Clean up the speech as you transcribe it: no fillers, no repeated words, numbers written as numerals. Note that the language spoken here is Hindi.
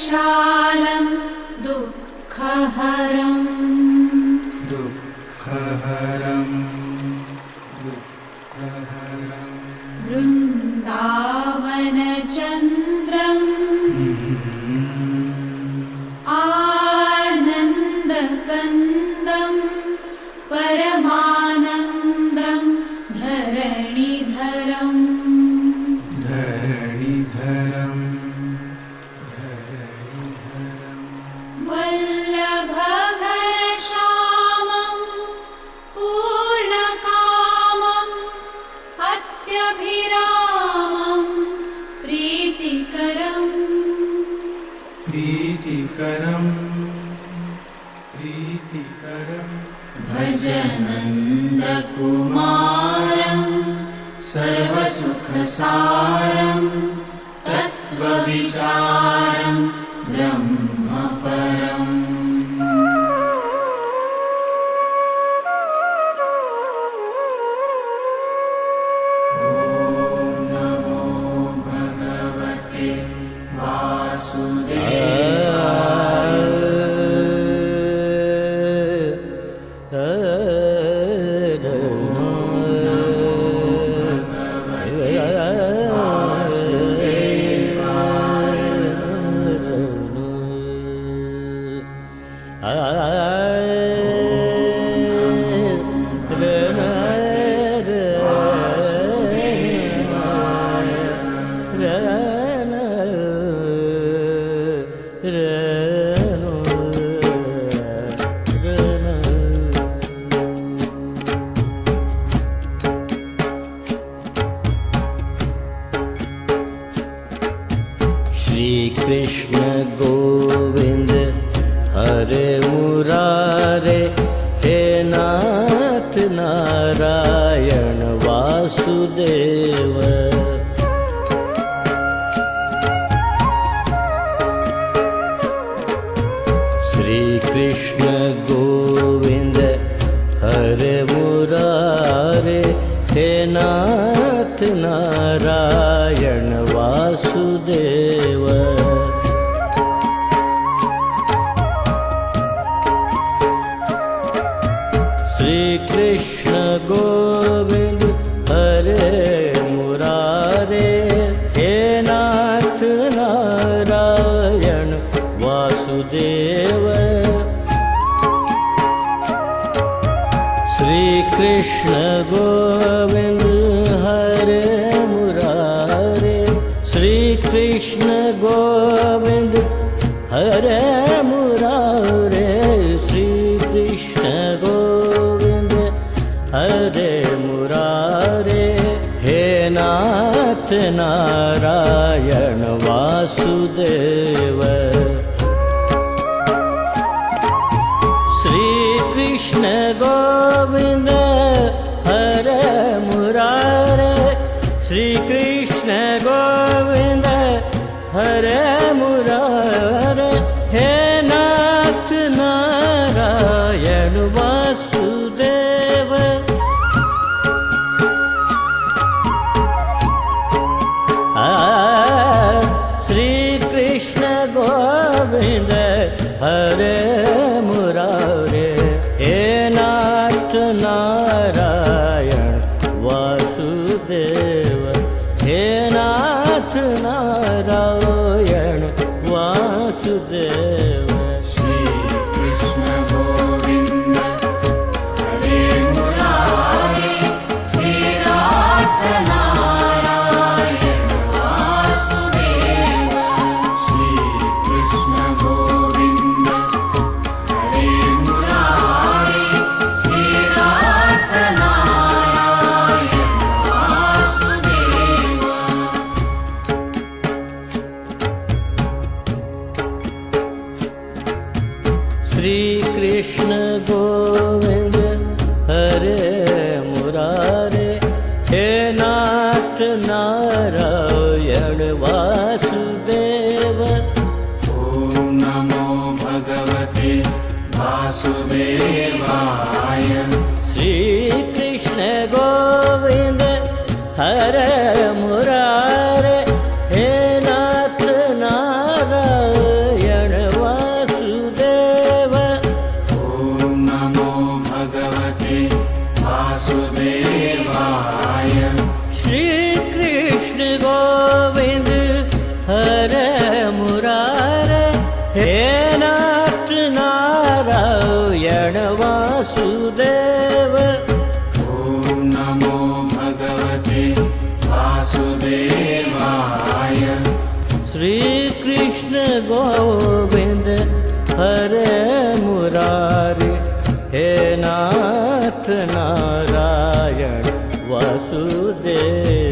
विशालं दुःखहरम् वृन्दावनचन्द्रम् आनन्दकन्दं परमानन्दं धरणिधरम् वल्लभघनश्यामं पूर्णकामम् अत्यभिरामं प्रीतिकरम् भजनन्दकुमारं सर्वसुखसारं तत्त्वविचारं ब्रह्मपरम् कृष्ण गोविंद हरे मुरारे हे नाथ नारायण वासुदेव। श्री कृष्ण गोविंद हरे मुरारे हे नाथ नारायण वासुदेव। श्री कृष्ण गोविंद हरे मुरारे हे नाथ नारायण वासुदेव। श्री कृष्ण गोविंद हरे मुरारे श्री कृष्ण गोविंद हरे मुरारे श्री कृष्ण गोविंद हरे मुरारे हे नाथ नारायण वासुदेव। श्री कृष्ण गोविंद हरे मुरारे श्री कृष्ण गोविंद हरे मुरारे हे नाथ नारायण वासुदेव। श्री कृष्ण गोविंद हरे मुरारे हे नाथ नारायण वासुदेव। हे नाथ नारायण वासुदेव। श्री कृष्ण गोविंद हरे मुरारे हे नाथ नारायण वासुदेव। श्री कृष्ण गोविंद हरे मुरारे हे नाथ नारायण वासुदेव। श्री कृष्ण गोविंद हरे मुरारे हे नाथ नारायण वासुदेव। ॐ नमो भगवते वासुदेवाय। श्री कृष्ण गोविंद हरे मुरारे हे नाथ नारायण श्री कृष्ण गोविंद हरे मुरारे हे नाथ नारायण वासुदेव ॐ नमो भगवते वासुदेवाय श्री कृष्ण गोविंद हरे मुरारे हे नाथ नारायण वासुदेव